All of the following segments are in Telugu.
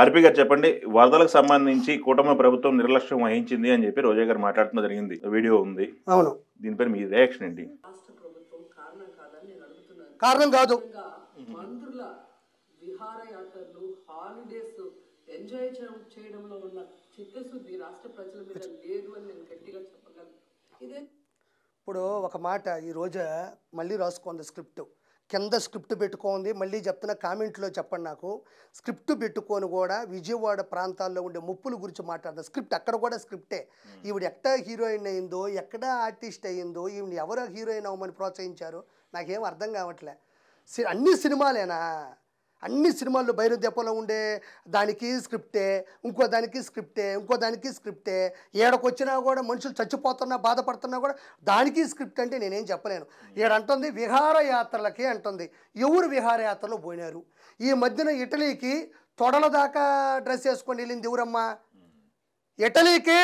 ఆర్‌పీ గారు చెప్పండి. వరదలకు సంబంధించి కూటమి ప్రభుత్వం నిర్లక్ష్యం వహించింది అని చెప్పి రోజా గారు మాట్లాడటం జరిగింది. వీడియో ఉంది. అవును. దీనిపైన మీ రియాక్షన్ ఏంటి? రాష్ట్ర ప్రభుత్వం కారణం కాదని నేను అడుగుతున్నాను. కారణం కాదు. మంత్రుల విహారయాత్రలు, హాలిడేస్ ఎంజాయ్ చేయడంలో ఉన్న చిత్తశుద్ధి రాష్ట్ర ప్రజల మీద లేదు అని నేను గట్టిగా చెప్పగలను. ఇదే ఇప్పుడు ఒక మాట ఈ రోజు మళ్ళీ రాసుకోండి స్క్రిప్ట్. కింద స్క్రిప్ట్ పెట్టుకోండి. మళ్ళీ చెప్తున్న కామెంట్లో చెప్పండి నాకు. స్క్రిప్ట్ పెట్టుకొని కూడా విజయవాడ ప్రాంతాల్లో ఉండే ముప్పుల గురించి మాట్లాడతారు. స్క్రిప్ట్ అక్కడ కూడా స్క్రిప్టే. ఈవిడ ఎక్కడ హీరోయిన్ అయిందో, ఎక్కడ ఆర్టిస్ట్ అయ్యిందో, ఈవిడ ఎవరో హీరోయిన్ అవ్వమని ప్రోత్సహించారు నాకేం అర్థం కావట్లే. అన్ని సినిమాలేనా? అన్ని సినిమాల్లో భైరవ దెప్పలో ఉండే దానికి స్క్రిప్టే, ఇంకో దానికి స్క్రిప్టే, ఇంకో దానికి స్క్రిప్టే. ఏడకొచ్చినా కూడా మనుషులు చచ్చిపోతున్నా బాధపడుతున్నా కూడా దానికి స్క్రిప్ట్ అంటే నేనేం చెప్పలేను. ఏడంటుంది విహారయాత్రలకి అంటుంది. ఎవరు విహారయాత్రలో పోయినారు? ఈ మధ్యన ఇటలీకి తొడల దాకా డ్రెస్ వేసుకొని వెళ్ళింది ఎవరమ్మా? ఇటలీకి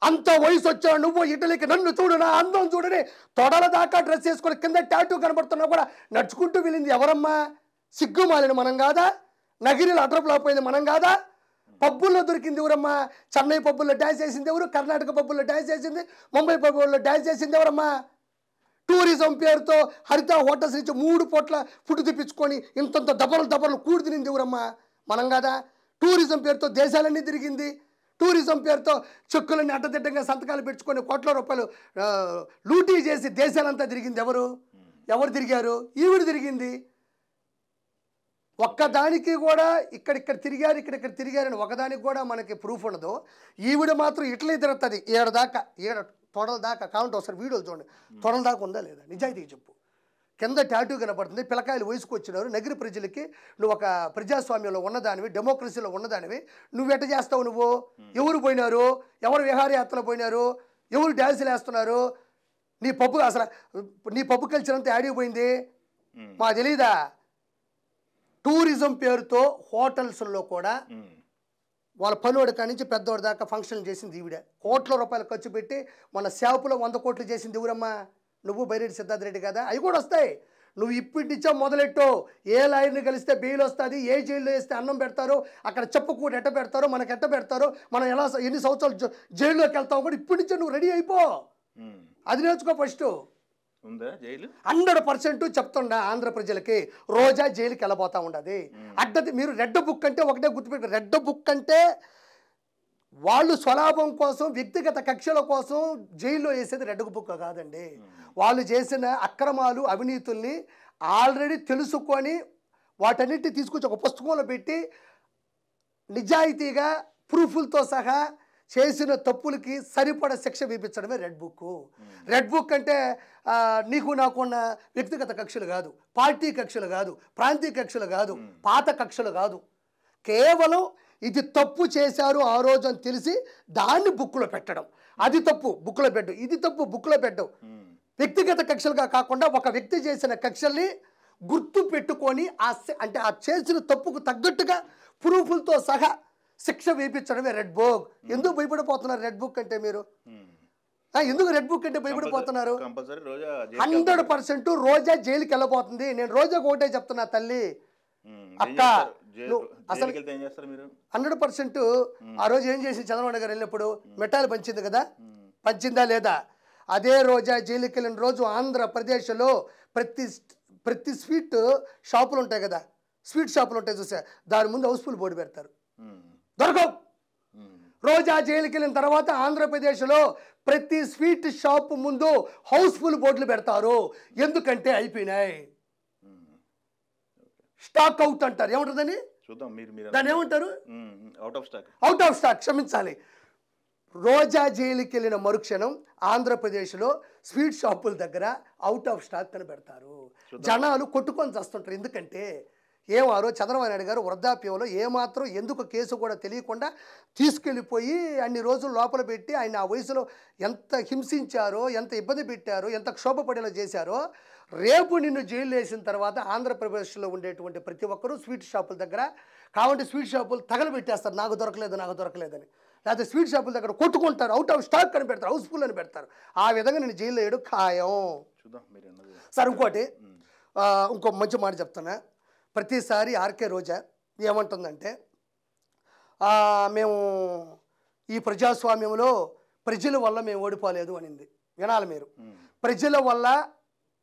అంత వయసు వచ్చావు నువ్వు, ఇటలీకి నన్ను చూడు, నా అందం చూడని తొడల దాకా డ్రెస్ వేసుకొని కింద టాటూ కనబడుతున్నా కూడా నడుచుకుంటూ వెళ్ళింది ఎవరమ్మా? సిగ్గుమాలిన మనం కాదా? నగిరిలో అడ్రపులోపోయింది మనం కాదా? పబ్బుల్లో దొరికింది ఎవరమ్మా? చెన్నై పబ్బుల్లో డ్యాన్స్ చేసింది ఎవరు? కర్ణాటక పబ్బుల్లో డ్యాన్స్ చేసింది, ముంబై పబ్బుల్లో డ్యాన్స్ చేసింది ఎవరమ్మా? టూరిజం పేరుతో హరిత హోటల్స్ నుంచి 3 పూట్ల ఫుడ్ తెప్పించుకొని ఇంతంత దబలు కూడి తినింది ఎవరమ్మా? మనం కాదా? టూరిజం పేరుతో దేశాలన్నీ తిరిగింది. టూరిజం పేరుతో చెక్కులన్నీ అడ్డదిడ్డంగా సంతకాలు పెట్టుకొని కోట్ల రూపాయలు లూటీ చేసి దేశాలంతా తిరిగింది ఎవరు? ఎవరు తిరిగారు? ఈవిడ తిరిగింది. ఒక్కదానికి కూడా ఇక్కడ తిరిగారు, ఇక్కడ తిరిగారని ఒకదానికి కూడా మనకి ప్రూఫ్ ఉండదు. ఈవిడ మాత్రం ఇట్లే తిరుగుతుంది 7 దాకా, 7 తొడల దాకా. కావంటే ఒకసారి వీడియోలు చూడండి, తొడల దాకా ఉందా లేదా? నిజాయితీగా చెప్పు. కింద టాటూ కనపడుతుంది. పిల్లకాయలు వయసుకు వచ్చినారు. నగిరి ప్రజలకి నువ్వు ఒక ప్రజాస్వామ్యంలో ఉన్నదానివి, డెమోక్రసీలో ఉన్నదానివి, నువ్వు ఎట్ట చేస్తావు? నువ్వు ఎవరు పోయినారు? ఎవరు విహారయాత్రలో పోయినారు? ఎవరు డ్యాన్సులు వేస్తున్నారు? నీ పప్పు అసలు నీ పప్పు కల్చర్ అంతా ఆడిపోయింది. మా తెలీదా? టూరిజం పేరుతో హోటల్స్లో కూడా వాళ్ళ పనివాడి కాడి నుంచి పెద్దవాడి దాకా ఫంక్షన్లు చేసింది ఈవిడ. కోట్ల రూపాయలు ఖర్చు పెట్టి మన సేవపులో 100 కోట్లు చేసింది ఎవరమ్మా? నువ్వు బైరెడ్డి సిద్ధార్థ రెడ్డి కదా? అవి కూడా వస్తాయి. నువ్వు ఇప్పటి నుంచో మొదలెట్టు. ఏ లాయర్ని కలిస్తే బెయిల్ వస్తుంది, ఏ జైల్లో వేస్తే అన్నం పెడతారు, అక్కడ చెప్పుకూట ఎట్ట పెడతారు, మనకు ఎట్ట పెడతారు, మనం ఎలా ఎన్ని సంవత్సరాలు జైల్లోకి వెళ్తావు కూడా ఇప్పటి నుంచో నువ్వు రెడీ అయిపో. అది నేర్చుకో ఫస్ట్. 100% చెప్తుండా ఆంధ్ర ప్రజలకి. రోజా జైలుకి వెళ్ళబోతా ఉండదు. అడ్డది మీరు రెడ్ బుక్ అంటే ఒకటే గుర్తుపెట్టారు. రెడ్ బుక్ అంటే వాళ్ళు స్వలాభం కోసం, వ్యక్తిగత కక్షల కోసం జైల్లో వేసేది రెడ్ బుక్ కాదండి. వాళ్ళు చేసిన అక్రమాలు, అవినీతుల్ని ఆల్రెడీ తెలుసుకొని వాటన్నిటిని తీసుకొచ్చి ఒక పుస్తకంలో పెట్టి నిజాయితీగా ప్రూఫ్లతో సహా చేసిన తప్పులకి సరిపడ శిక్ష విధించడమే రెడ్ బుక్. రెడ్ బుక్ అంటే నీకు నాకున్న వ్యక్తిగత కక్షలు కాదు, పార్టీ కక్షలు కాదు, ప్రాంతీయ కక్షలు కాదు, పాత కక్షలు కాదు. కేవలం ఇది తప్పు చేశారు ఆ రోజు అని తెలిసి దాన్ని బుక్లో పెట్టడం. అది తప్పు బుక్లో పెట్టు, ఇది తప్పు బుక్లో పెట్టు. వ్యక్తిగత కక్షలుగా కాకుండా ఒక వ్యక్తి చేసిన కక్షల్ని గుర్తు పెట్టుకొని అంటే ఆ చేసిన తప్పుకు తగ్గట్టుగా ప్రూఫ్లతో సహా శిక్ష వేయించడమే రెడ్ బుక్. ఎందుకు భయపడిపోతున్నారు రెడ్ బుక్ అంటే? మీరు ఎందుకు రెడ్ బుక్ అంటే భయపడిపోతున్నారు? 100% రోజా జైలుకి వెళ్ళబోతుంది. నేను రోజాకు ఒకటే చెప్తున్నా తల్లి, అక్క అసలు 100% ఆ రోజు ఏం చేసి చంద్రబాబు నాయుడు గారు వెళ్ళినప్పుడు మిఠాయిలు పంచింది కదా, పంచిందా లేదా? అదే రోజా జైలుకి వెళ్ళిన రోజు ఆంధ్రప్రదేశ్లో ప్రతి స్వీట్ షాపులు ఉంటాయి కదా, స్వీట్ షాపులు ఉంటాయి చూసా, దాని ముందు హౌస్ఫుల్ బోర్డు పెడతారు, దొరకవు. రోజా జైలుకి వెళ్ళిన తర్వాత ఆంధ్రప్రదేశ్లో ప్రతి స్వీట్ షాప్ ముందు హౌస్ఫుల్ బోర్డులు పెడతారు. ఎందుకంటే అయిపోయినాయి, స్టాక్ అవుట్ అంటారు. ఏమంటుందని దాన్ని ఏమంటారు? Out of stock. క్షమించాలి. రోజా జైలుకి వెళ్ళిన మరుక్షణం ఆంధ్రప్రదేశ్లో స్వీట్ షాపుల దగ్గర అవుట్ ఆఫ్ స్టాక్ అని పెడతారు. జనాలు కొట్టుకొని చేస్తుంటారు. ఎందుకంటే ఏమారో చంద్రబాబు నాయుడు గారు వృద్ధాప్యంలో ఏమాత్రం ఎందుకు కేసు కూడా తెలియకుండా తీసుకెళ్ళిపోయి అన్ని రోజులు లోపల పెట్టి ఆయన ఆ వయసులో ఎంత హింసించారో, ఎంత ఇబ్బంది పెట్టారో, ఎంత క్షోభపడేలా చేశారో. రేపు నిన్ను జైలు వేసిన తర్వాత ఆంధ్రప్రదేశ్లో ఉండేటువంటి ప్రతి ఒక్కరూ స్వీట్ షాపుల దగ్గర కావంటే స్వీట్ షాపులు తగలబెట్టేస్తారు, నాకు దొరకలేదని. లేకపోతే స్వీట్ షాపుల దగ్గర కొట్టుకుంటారు, అవుట్ ఆఫ్ స్టాక్ అని పెడతారు, హౌస్ఫుల్ అని పెడతారు. ఆ విధంగా నేను జైలు వేయడం ఖాయం. సార్ ఇంకోటి ఇంకో మంచి మాట చెప్తున్నా. ప్రతిసారి ఆర్కే రోజా ఏమంటుందంటే మేము ఈ ప్రజాస్వామ్యంలో ప్రజల వల్ల మేము ఓడిపోలేదు అనింది. వినాలి మీరు, ప్రజల వల్ల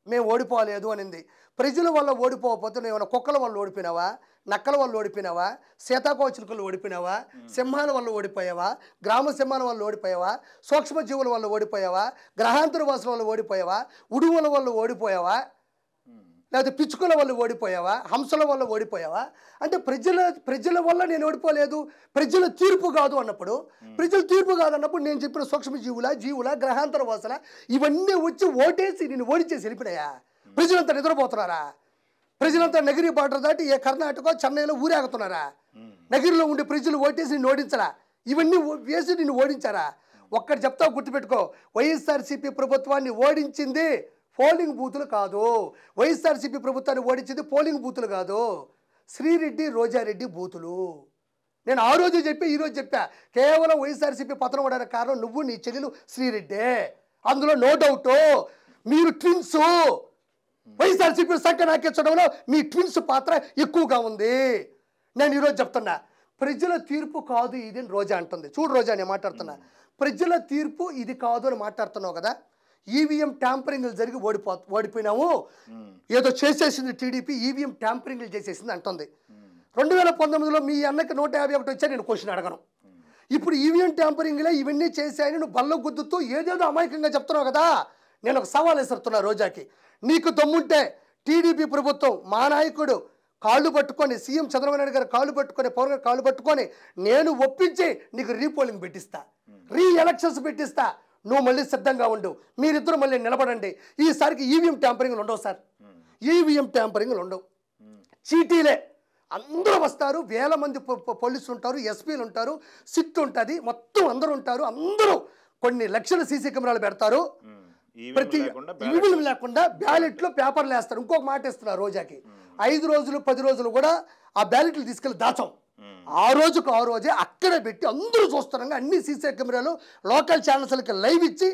మేము ఓడిపోలేదు అనింది. ప్రజల వల్ల ఓడిపోకపోతే నువ్వు కుక్కల వల్ల ఓడిపోయినావా, నక్కల వల్ల ఓడిపోయినావా, సీతాకోచిలుకలు ఓడిపోయినావా, సింహాల వల్ల ఓడిపోయావా, గ్రామ సింహాల వల్ల ఓడిపోయావా, సూక్ష్మజీవుల వల్ల ఓడిపోయావా, గ్రహాంతర వాసుల వల్ల ఓడిపోయావా, ఉడువుల వల్ల ఓడిపోయావా, లేకపోతే పిచ్చుకల వల్ల ఓడిపోయావా, హంసల వల్ల ఓడిపోయావా? అంటే ప్రజల వల్ల నేను ఓడిపోలేదు, ప్రజల తీర్పు కాదు అన్నప్పుడు, ప్రజల తీర్పు కాదు అన్నప్పుడు నేను చెప్పిన సూక్ష్మజీవుల, జీవుల, గ్రహాంతర వాసుల ఇవన్నీ వచ్చి ఓటేసి నేను ఓడించేసి వెళ్ళిపోయాయా? ప్రజలంతా నిద్రపోతున్నారా? ప్రజలంతా నగిరి బార్డర్ దాటి ఏ కర్ణాటక చెన్నైలో ఊరేగుతున్నారా? నగిరిలో ఉండే ప్రజలు ఓటేసి నిన్ను ఓడించరా? ఇవన్నీ వేసి నిన్ను ఓడించారా? ఒక్కటి చెప్తావు, గుర్తుపెట్టుకో, వైఎస్ఆర్సీపీ ప్రభుత్వాన్ని ఓడించింది పోలింగ్ బూతులు కాదు. వైఎస్ఆర్సీపీ ప్రభుత్వాన్ని ఓడించింది పోలింగ్ బూతులు కాదు, శ్రీరెడ్డి రోజారెడ్డి బూతులు. నేను ఆ రోజు చెప్పి ఈరోజు చెప్పా, కేవలం వైఎస్ఆర్సీపీ పతనం అవడానికి కారణం నువ్వు, నీ చెల్లెలు శ్రీరెడ్డే. అందులో నో డౌట్. మీరు ట్విన్స్. వైఎస్ఆర్సీపీ సంఖ్య నాకెచ్చడంలో మీ ట్విన్స్ పాత్ర ఎక్కువగా ఉంది. నేను ఈరోజు చెప్తున్నా, ప్రజల తీర్పు కాదు ఇది అని రోజా అంటుంది. చూడు రోజా, నేను మాట్లాడుతున్నా, ప్రజల తీర్పు ఇది కాదు అని మాట్లాడుతున్నావు కదా. ఈవీఎం ట్యాంపరింగ్లు జరిగి ఓడిపోయినాము, ఏదో చేసేసింది టీడీపీ, ఈవీఎం ట్యాంపరింగ్లు చేసేసింది అంటుంది. 2019లో మీ అన్నకి 151 వచ్చా, నేను క్వశ్చన్ అడగను. ఇప్పుడు ఈవీఎం ట్యాంపరింగ్లే ఇవన్నీ చేశాయని నువ్వు బల్ల గుద్దుతూ ఏదేదో అమాయకంగా చెప్తున్నావు కదా. నేను ఒక సవాల్ వేస్తున్నా రోజాకి, నీకు దమ్ముంటే టీడీపీ ప్రభుత్వం మా నాయకుడు కాళ్ళు పట్టుకొని, సీఎం చంద్రబాబు నాయుడు గారు కాళ్ళు పట్టుకొని, పవన్ గారు కాళ్ళు పట్టుకొని నేను ఒప్పించి నీకు రీపోలింగ్ పెట్టిస్తా, ఎలక్షన్స్ పెట్టిస్తా, నువ్వు మళ్ళీ సిద్ధంగా ఉండు, మీరిద్దరు మళ్ళీ నిలబడండి. ఈసారికి ఈవీఎం ట్యాంపరింగ్లు ఉండవు సార్, ఈవీఎం ట్యాంపరింగ్లు ఉండవు, చీటీలే. అందరూ వస్తారు, వేల మంది పోలీసులు ఉంటారు, ఎస్పీలు ఉంటారు, సిట్ ఉంటుంది, మొత్తం అందరూ ఉంటారు, అందరూ కొన్ని లక్షల సీసీ కెమెరాలు పెడతారు, ప్రతి ఈవీఎం లేకుండా బ్యాలెట్లో పేపర్లు వేస్తారు. ఇంకొక మాట ఇస్తున్నారు రోజాకి, 5 రోజులు 10 రోజులు కూడా ఆ బ్యాలెట్లు తీసుకెళ్ళి దాచం. ఆ రోజుకు ఆ రోజే అక్కడే పెట్టి అందరూ చూస్తున్నాగా అన్ని సీసీ కెమెరాలు లోకల్ ఛానల్స్లకి లైవ్ ఇచ్చి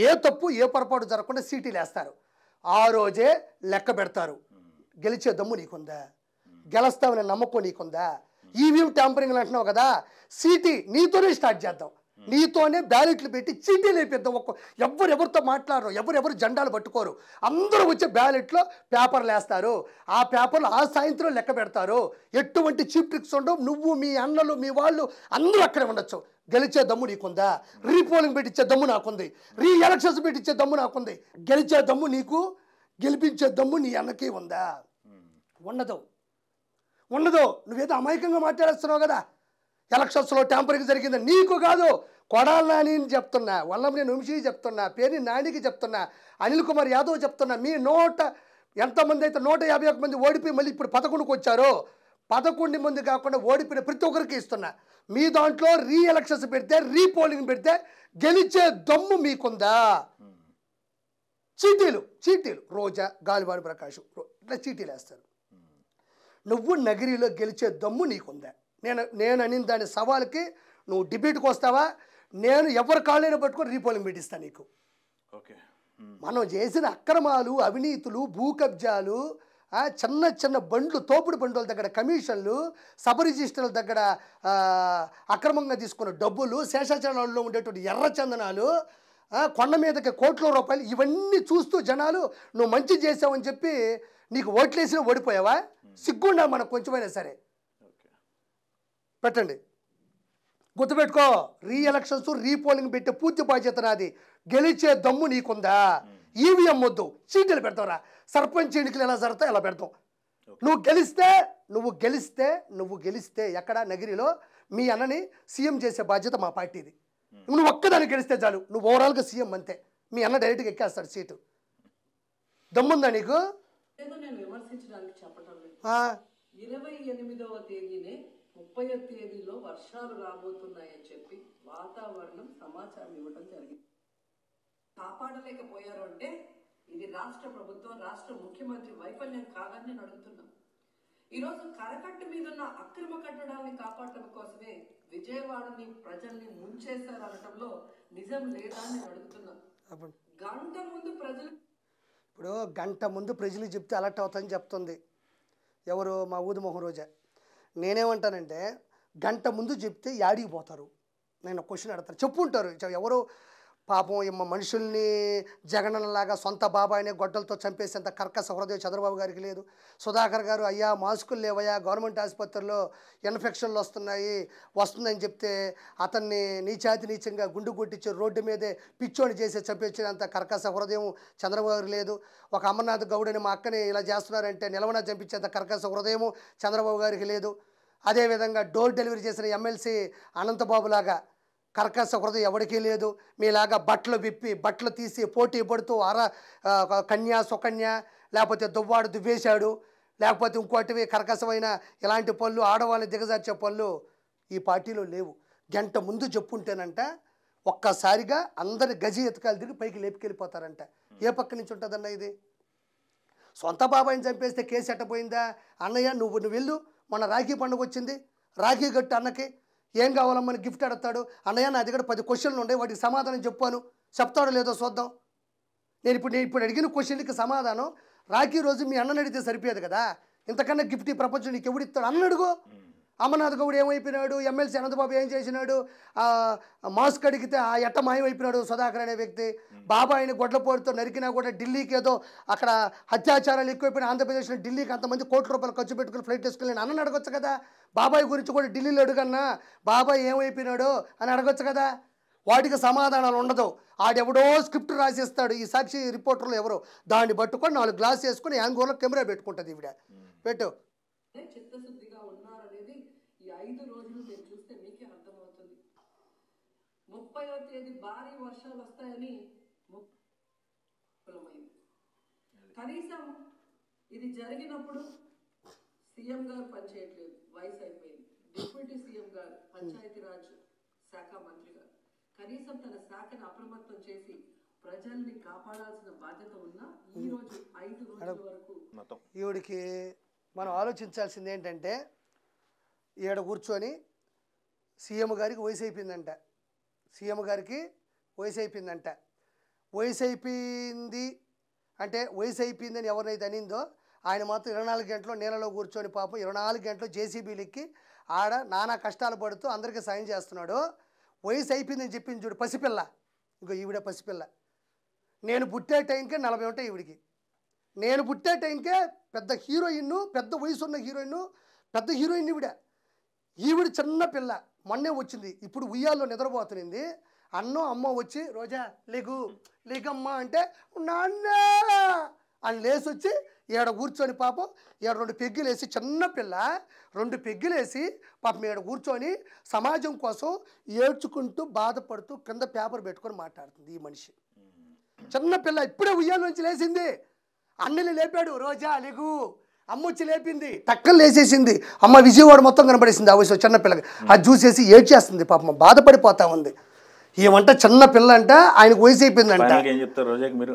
ఏ తప్పు ఏ పొరపాటు జరగకుండా సీటీలు వేస్తారు. ఆ రోజే లెక్క పెడతారు. గెలిచే దమ్ము నీకుందా? గెలుస్తామనే నమ్మకం నీకుందా? ఈవీఎం ట్యాంపరింగ్ అంటున్నావు కదా, సీటీ నీతోనే స్టార్ట్ చేద్దాం, నీతోనే బ్యాలెట్లు పెట్టి చీటీలు వేపిద్దాం. ఎవరెవరితో మాట్లాడరు, ఎవరెవరు జెండాలు పట్టుకోరు, అందరూ వచ్చే బ్యాలెట్లో పేపర్లు వేస్తారు. ఆ పేపర్లు ఆ సాయంత్రం లెక్క పెడతారు. ఎటువంటి చీప్ ట్రిక్స్ ఉండవు. నువ్వు, మీ అన్నలు, మీ వాళ్ళు అందరూ అక్కడే ఉండొచ్చు. గెలిచే దమ్ము నీకుందా? రీపోలింగ్ పెట్టించే దమ్ము నాకుంది, ఎలక్షన్స్ పెట్టించే దమ్ము నాకుంది. గెలిచే దమ్ము నీకు, గెలిపించే దమ్ము నీ అన్నకి ఉందా? ఉండదు, ఉండదు. నువ్వేదో అమాయకంగా మాట్లాడేస్తున్నావు కదా, ఎలక్షన్స్లో ట్యాంపరింగ్ జరిగింది నీకు కాదు, కొడాలి నాని చెప్తున్నా, వల్లభనేని వంశీ చెప్తున్నా, పేరు నానికి చెప్తున్నా, అనిల్ కుమార్ యాదవ్ చెప్తున్నా. మీ ఎంతమంది అయితే 151 మంది ఓడిపోయి మళ్ళీ ఇప్పుడు 11కు వచ్చారో, 11 మంది కాకుండా ఓడిపోయిన ప్రతి ఒక్కరికి ఇస్తున్నా. మీ దాంట్లో ఎలక్షన్స్ పెడితే, రీపోలింగ్ పెడితే గెలిచే దమ్ము మీకుందా? చీటీలు రోజా, గాలివాడి ప్రకాష్ ఇట్లా చీటీలు వేస్తారు. నువ్వు నగిరిలో గెలిచే దమ్ము నీకుందా? నేను అనిన దాని సవాల్కి నువ్వు డిబేట్కి వస్తావా? నేను ఎవరి కాళ్ళైనా పట్టుకొని రీపోలింగ్ పెట్టిస్తాను నీకు. ఓకే, మనం చేసిన అక్రమాలు, అవినీతులు, భూ కబ్జాలు, చిన్న చిన్న బండ్లు, తోపుడు బండ్ల దగ్గర కమిషన్లు, సబ్ రిజిస్టర్ల దగ్గర అక్రమంగా తీసుకున్న డబ్బులు, శేషాచలంలో ఉండేటువంటి ఎర్ర చందనాలు, కొండ మీదకి కోట్ల రూపాయలు, ఇవన్నీ చూస్తూ జనాలు నువ్వు మంచి చేసావని చెప్పి నీకు ఓట్లేసినా ఓడిపోయావా? సిగ్గుండా మనకు కొంచెమైనా సరే. పెట్టండి, గుర్తుపెట్టుకో, ఎలక్షన్స్ రీపోలింగ్ పెట్టే పూర్తి బాధ్యత నాది. గెలిచే దమ్ము నీకుందా? ఈవీఎం వద్దు, చీటీలు పెడతావురా. సర్పంచ్ ఎన్నికలు ఎలా జరుగుతాయి అలా పెడతాం. నువ్వు గెలిస్తే ఎక్కడ నగిరిలో మీ అన్నని సీఎం చేసే బాధ్యత మా పార్టీది. నువ్వు ఒక్కదాన్ని గెలిస్తే చాలు, నువ్వు ఓవరాల్గా సీఎం అంతే. మీ అన్న డైరెక్ట్గా ఎక్కేస్తాడు సీటు. దమ్ముందా నీకు? నేను విమర్శించడానికి చెప్పటం లేదు. 28వ తేదీనే 30వ తేదీలో వర్షాలు రాబోతున్నాయని చెప్పి వాతావరణం సమాచారం ఇవ్వడం జరిగింది. కాపాడలేకపోయారు అంటే ఇది రాష్ట్ర ప్రభుత్వం, రాష్ట్ర ముఖ్యమంత్రి వైఫల్యం కాదని నేను అడుగుతున్నా. ఈరోజు కరకట్టు మీద ఉన్న అక్రమ కట్టడాన్ని కాపాడటం కోసమే విజయవాడని ప్రజల్ని ముంచేశారు అనటంలో నిజం లేదా అని నేను అడుగుతున్నా. గంట ముందు ప్రజలు చెప్తే అలర్ట్ అవుతాయని చెప్తుంది ఎవరు? మా ఊదిమోహన్ రోజా. నేనేమంటానంటే గంట ముందు చెప్తే యాడికి పోతారు? నేను క్వశ్చన్ అడతాను. చెప్పుంటారు ఎవరో పాపం మనుషుల్ని జగనన్నలాగా సొంత బాబాయినే గొడ్డలతో చంపేసేంత కర్కశ హృదయం చంద్రబాబు గారికి లేదు. సుధాకర్ గారు అయ్యా మాస్కులు లేవయ్యా, గవర్నమెంట్ ఆసుపత్రుల్లో ఇన్ఫెక్షన్లు వస్తుందని చెప్తే అతన్ని నీచంగా గుండు కొట్టించి రోడ్డు మీదే పిచ్చోని చేసి చంపించినంత కర్కశ హృదయం చంద్రబాబు గారికి లేదు. ఒక అమర్నాథ్ గౌడని మా అక్కని ఇలా చేస్తున్నారంటే నిలవన చంపించేంత కర్కశ హృదయము చంద్రబాబు గారికి లేదు. అదేవిధంగా డోర్ డెలివరీ చేసిన ఎమ్మెల్సీ అనంతబాబులాగా కర్కశ హృదయం ఎవరికీ లేదు. మీలాగా బట్టలు విప్పి బట్టలు తీసి పోటీ పడుతూ కన్యా సుకన్య లేకపోతే దువ్వాడు దువ్వేశాడు లేకపోతే ఇంకోటివి కర్కశమైన ఇలాంటి పనులు ఆడవాళ్ళని దిగజార్చే పనులు ఈ పార్టీలో లేవు. గంట ముందు చెప్పుంటేనంట ఒక్కసారిగా అందరి గజి ఎతకాలు తిరిగి పైకి లేపుకెళ్ళిపోతారంట. ఏ పక్క నుంచి ఉంటుందన్న ఇది? సొంత బాబాయిని చంపేస్తే కేసు ఎట్టపోయిందా? అన్నయ్య నువ్వు వెళ్ళు, మొన్న రాఖీ పండుగ వచ్చింది, రాఖీ గట్టు అన్నకి ఏం కావాలమ్మని గిఫ్ట్ అడుగుతాడు. అన్నయ్య నా దగ్గర 10 క్వశ్చన్లు ఉండే, వాటికి సమాధానం చెప్పాను, చెప్తాడో లేదో చూద్దాం. నేను ఇప్పుడు అడిగిన క్వశ్చన్కి సమాధానం రాఖీ రోజు మీ అన్నని అడిగితే సరిపోయేది కదా. ఇంతకన్నా గిఫ్ట్ ఈ ప్రపంచం నీకు ఎవడు ఇస్తాడు? అన్న అడుగు. అమర్నాథ్ గౌడ్ ఏమైపోయినాడు, ఎమ్మెల్సీ అనంతబాబు ఏం చేసినాడు, మాస్క్ అడిగితే ఆ ఎట్ట మాయమైపోయినాడు సుధాకర్ అనే వ్యక్తి. బాబాయిని గొడ్లపోటుతో నరికినా కూడా ఢిల్లీకి ఏదో అక్కడ అత్యాచారాలు ఎక్కువైపోయిన ఆంధ్రప్రదేశ్లో ఢిల్లీకి అంతమంది కోట్ల రూపాయలు ఖర్చు పెట్టుకుని ఫ్లైట్ వేసుకుని అన్నని అడగొచ్చు కదా. బాబాయ్ గురించి కూడా ఢిల్లీలో అడుగన్నా బాబాయ్ ఏమైపోయినాడు అని అడగొచ్చు కదా. వాటికి సమాధానాలు ఉండదు. ఆడెవడో స్క్రిప్ట్ రాసిస్తాడు. ఈ సాక్షి రిపోర్టర్లు ఎవరో దాన్ని పట్టుకొని 4 గ్లాస్ వేసుకుని యాంగోర్లో కెమెరా పెట్టుకుంటుంది. ఈవిడ పెట్టు. చిత్తశుద్ధిగా ఉన్నారనేది ఈ 5 రోజులు మీరు చూస్తే మీకే అర్థమవుతుంది. 30వ తేదీ భారీ వర్షాలు వస్తాయని కనీసం ఇది జరిగినప్పుడు సీఎం గారు పనిచేయట్లేదు, వయసు అయిపోయింది. డిప్యూటీ సీఎం గారు పంచాయతీరాజ్ శాఖ మంత్రి గారు కనీసం తన శాఖను అప్రమత్తం చేసి ప్రజల్ని కాపాడాల్సిన బాధ్యత ఉన్నా ఈ రోజు 5 రోజుల వరకు ఈవిడికి మనం ఆలోచించాల్సింది ఏంటంటే ఈడ కూర్చొని సీఎం గారికి వయసు అయిపోయిందంట. వయసు అయిపోయింది అంటే వయసు అయిపోయిందని ఎవరినైతే అనిందో ఆయన మాత్రం 24 గంటలు నీళ్ళలో కూర్చొని పాపం 24 గంటలు జేసీబీలకి ఆడ నానా కష్టాలు పడుతూ అందరికీ సాయం చేస్తున్నాడు. వయసు అయిపోయిందని చెప్పింది చూడు పసిపిల్ల. ఇంకో ఈవిడ పసిపిల్ల. నేను పుట్టే టైంకే 40 ఉంటాయి ఈవిడికి. నేను పుట్టే టైంకే పెద్ద హీరోయిన్, పెద్ద వయసు ఉన్న పెద్ద హీరోయిన్ ఈవిడ చిన్న పిల్ల. మొన్నే వచ్చింది, ఇప్పుడు ఉయ్యాల్లో నిద్రపోతుంది. అన్నో అమ్మ వచ్చి రోజా లేకమ్మా అంటే నాన్న అని లేచి వచ్చి ఈడ కూర్చొని పాపం ఈడ 2 పెగ్గులు వేసి చిన్న పిల్ల 2 పెగ్గులు వేసి పాపం ఈడ కూర్చొని సమాజం కోసం ఏడ్చుకుంటూ బాధపడుతూ కింద పేపర్ పెట్టుకొని మాట్లాడుతుంది ఈ మనిషి. చిన్న పిల్ల ఇప్పుడే ఉయ్యాల నుంచి లేచింది. అన్నని లేపాడు, రోజా లేగు, అమ్మ వచ్చి లేపింది, టక్కలు లేచేసింది. అమ్మ విజయవాడ మొత్తం కనబడేసింది ఆ వయసు చిన్నపిల్లకి. అది చూసేసి ఏడ్చేస్తుంది పాపం, బాధపడిపోతా ఉంది. ఏమంట చిన్న పిల్ల అంట ఆయనకు వయసు అయిపోయిందంట. ఏం చెప్తారు రోజాకి మీరు?